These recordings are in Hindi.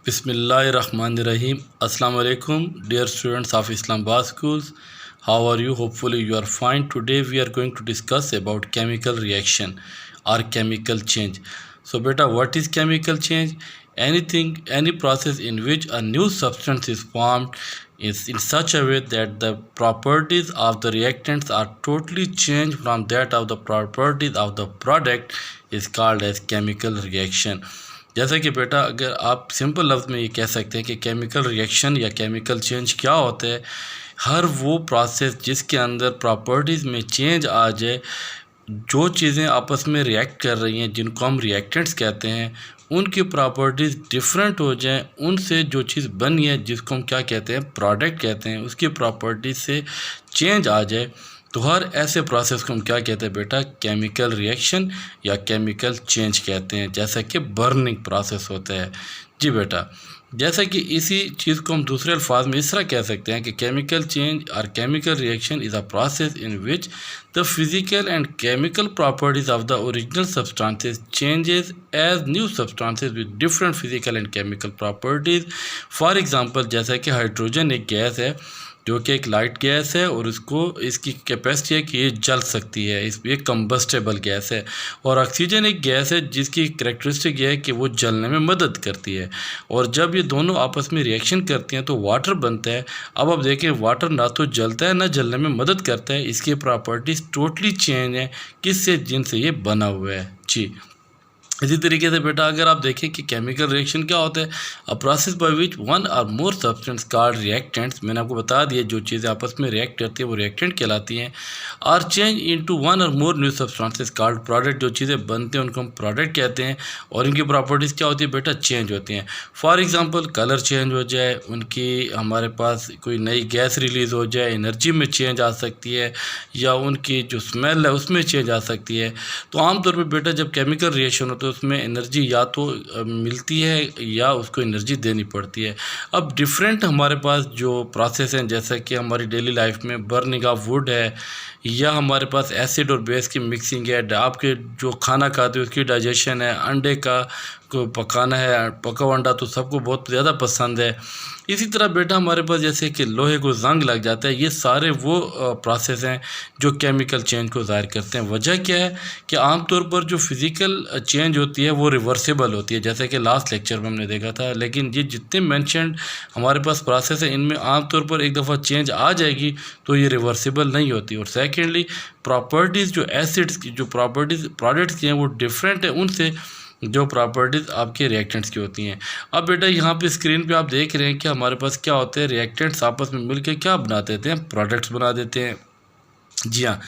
Bismillahirrahmanirrahim. Assalamu alaikum, dear students of Islamabad schools. How are you? Hopefully you are fine. Today we are going to discuss about chemical reaction or chemical change. So beta, what is chemical change? Any process in which a new substance is formed is in such a way that the properties of the reactants are totally changed from that of the properties of the product is called as chemical reaction. जैसा कि बेटा अगर आप सिंपल लफ्ज़ में ये कह सकते हैं कि केमिकल रिएक्शन या केमिकल चेंज क्या होता है, हर वो प्रोसेस जिसके अंदर प्रॉपर्टीज़ में चेंज आ जाए, जो चीज़ें आपस में रिएक्ट कर रही हैं जिनको हम रिएक्टेंट्स कहते हैं, उनकी प्रॉपर्टीज़ डिफरेंट हो जाएं, उनसे जो चीज़ बनी है जिसको हम क्या कहते हैं, प्रोडक्ट कहते हैं, उसकी प्रॉपर्टीज़ से चेंज आ जाए, तो हर ऐसे प्रोसेस को हम क्या कहते हैं बेटा, केमिकल रिएक्शन या केमिकल चेंज कहते हैं। जैसा कि बर्निंग प्रोसेस होता है। जी बेटा, जैसा कि इसी चीज़ को हम दूसरे अल्फाज में इस तरह कह सकते हैं कि केमिकल चेंज और chemical reaction is a process in which the physical and chemical properties of the original substances changes as new substances with different physical and chemical properties. For example, जैसा कि हाइड्रोजन एक गैस है जो कि एक लाइट गैस है और इसकी कैपेसिटी है कि ये जल सकती है, ये कंबस्टेबल गैस है। और ऑक्सीजन एक गैस है जिसकी करैक्टरिस्टिक ये है कि वो जलने में मदद करती है। और जब ये दोनों आपस में रिएक्शन करती हैं तो वाटर बनता है। अब आप देखें, वाटर ना तो जलता है ना जलने में मदद करता है, इसकी प्रॉपर्टीज़ टोटली चेंज है किससे, जिनसे ये बना हुआ है। जी, इसी तरीके से बेटा अगर आप देखें कि केमिकल रिएक्शन क्या होता है, a process by which one और मोर सब्सटेंस कॉल्ड रिएक्टेंट्स, मैंने आपको बता दिया जो चीज़ें आपस में रिएक्ट करती है वो रिएक्टेंट कहलाती हैं। आर चेंज इनटू वन और more new substances called product, जो चीज़ें बनते हैं उनको हम प्रोडक्ट कहते हैं। और इनकी प्रॉपर्टीज़ क्या होती है बेटा, चेंज होती हैं। फॉर एग्जाम्पल, कलर चेंज हो जाए, उनकी हमारे पास कोई नई गैस रिलीज़ हो जाए, एनर्जी में चेंज आ सकती है, या उनकी जो स्मेल है उसमें चेंज आ सकती है। तो आमतौर पर बेटा जब केमिकल रिएक्शन होता है उसमें एनर्जी या तो मिलती है या उसको एनर्जी देनी पड़ती है। अब डिफरेंट हमारे पास जो प्रोसेस हैं, जैसा कि हमारी डेली लाइफ में बर्निंग ऑफ वुड है, या हमारे पास एसिड और बेस की मिक्सिंग है, आपके जो खाना खाते हैं उसकी डाइजेशन है, अंडे को पकाना है, पका हुआ अंडा तो सबको बहुत ज़्यादा पसंद है। इसी तरह बेटा हमारे पास जैसे कि लोहे को जंग लग जाता है, ये सारे वो प्रोसेस हैं जो केमिकल चेंज को ज़ाहिर करते हैं। वजह क्या है कि आमतौर पर जो फिज़िकल चेंज होती है वो रिवर्सिबल होती है, जैसे कि लास्ट लेक्चर में हमने देखा था। लेकिन ये जितने मैंशनड हमारे पास प्रोसेस है इनमें आमतौर पर एक दफ़ा चेंज आ जाएगी तो ये रिवर्सिबल नहीं होती। और सेकेंडली, प्रॉपर्टीज़ जो एसिड्स की जो प्रॉपर्टीज़ प्रोडक्ट्स की हैं वो डिफरेंट है उनसे जो प्रॉपर्टीज़ आपके रिएक्टेंट्स की होती हैं। अब बेटा यहाँ पे स्क्रीन पे आप देख रहे हैं कि हमारे पास क्या होते हैं, रिएक्टेंट्स आपस में मिलकर क्या बना देते हैं, प्रोडक्ट्स बना देते हैं। जी हाँ,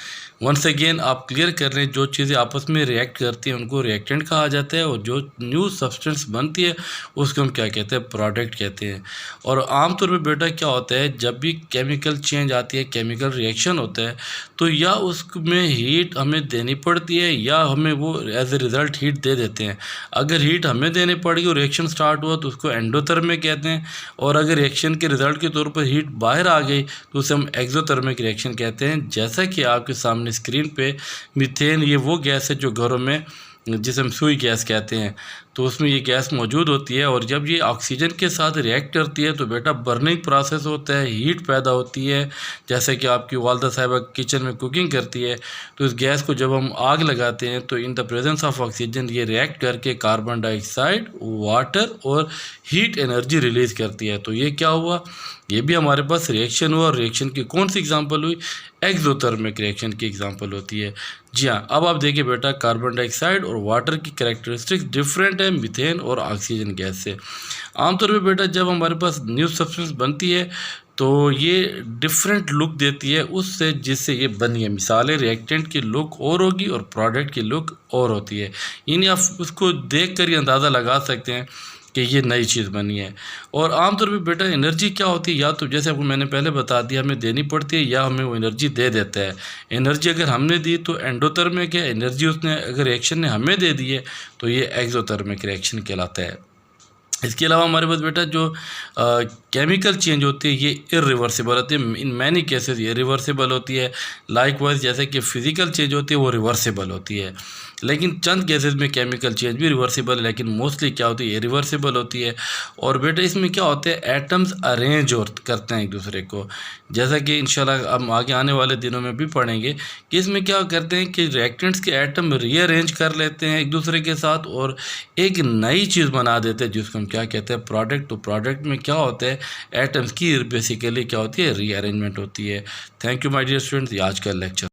वंस अगेन आप क्लियर कर रहे हैं, जो चीज़ें आपस में रिएक्ट करती हैं उनको रिएक्टेंट कहा जाता है, और जो न्यू सब्सटेंस बनती है उसको हम क्या कहते हैं, प्रोडक्ट कहते हैं। और आमतौर पे बेटा क्या होता है, जब भी केमिकल चेंज आती है, केमिकल रिएक्शन होता है, तो या उसमें हीट हमें देनी पड़ती है या हमें वो एज ए रिज़ल्ट हीट दे देते हैं। अगर हीट हमें देनी पड़ेगी और रिएक्शन स्टार्ट हुआ तो उसको एंडोथर्मिक कहते हैं, और अगर रिएक्शन के रिज़ल्ट के तौर पर हीट बाहर आ गई तो उसे हम एक्सोथर्मिक रिएक्शन कहते हैं। जैसा कि आपके सामने स्क्रीन पे मीथेन, ये वो गैस है जो घरों में जिसे हम सुई गैस कहते हैं, तो उसमें ये गैस मौजूद होती है। और जब ये ऑक्सीजन के साथ रिएक्ट करती है तो बेटा बर्निंग प्रोसेस होता है, हीट पैदा होती है। जैसे कि आपकी वालदा साहिबा किचन में कुकिंग करती है तो इस गैस को जब हम आग लगाते हैं तो in the presence of oxygen ये रिएक्ट करके कार्बन डाइऑक्साइड, वाटर और हीट एनर्जी रिलीज़ करती है। तो ये क्या हुआ, ये भी हमारे पास रिएक्शन हुआ। और रिएक्शन की कौन सी एग्जांपल हुई, एक्सोथर्मिक रिएक्शन की एग्जांपल होती है। जी हाँ, अब आप देखिए बेटा, कार्बन डाइऑक्साइड और वाटर की कैरेक्टरिस्टिक्स डिफरेंट है मीथेन और ऑक्सीजन गैस से। आमतौर पे बेटा जब हमारे पास न्यू सब्सटेंस बनती है तो ये डिफरेंट लुक देती है उससे जिससे ये बनी है। मिसालें, रिएक्टेंट की लुक और होगी और प्रोडक्ट की लुक और होती है, यानी आप उसको देख कर ही अंदाज़ा लगा सकते हैं कि ये नई चीज़ बनी है। और आमतौर पे बेटा एनर्जी क्या होती है, या तो जैसे आपको मैंने पहले बता दिया हमें देनी पड़ती है या हमें वो एनर्जी दे देता है। एनर्जी अगर हमने दी तो एंडोथर्मिक है, एनर्जी उसने अगर रिएक्शन ने हमें दे दी है तो ये एक्सोथर्मिक रिएक्शन कहलाता है। इसके अलावा हमारे पास बेटा जो केमिकल चेंज होती है ये इरिवर्सिबल होती है, इन मैनी केसेस ये रिवर्सिबल होती है। लाइकवाइज जैसे कि फ़िज़िकल चेंज होती है वो रिवर्सिबल होती है। लेकिन चंद केसेस में केमिकल चेंज भी रिवर्सिबल है, लेकिन मोस्टली क्या होती है, रिवर्सिबल होती है। और बेटा इसमें क्या होते हैं, एटम्स अरेंज और करते हैं एक दूसरे को, जैसा कि इंशाल्लाह हम आगे आने वाले दिनों में भी पढ़ेंगे कि इसमें क्या करते हैं कि रिएक्टेंट्स के एटम रीअरेंज कर लेते हैं एक दूसरे के साथ और एक नई चीज़ बना देते हैं जिसको हम क्या कहते हैं, प्रोडक्ट। तो प्रोडक्ट में क्या होता है, एटम्स की बेसिकली क्या होती है, रीअरेंजमेंट होती है। Thank you my dear students, आज का लेक्चर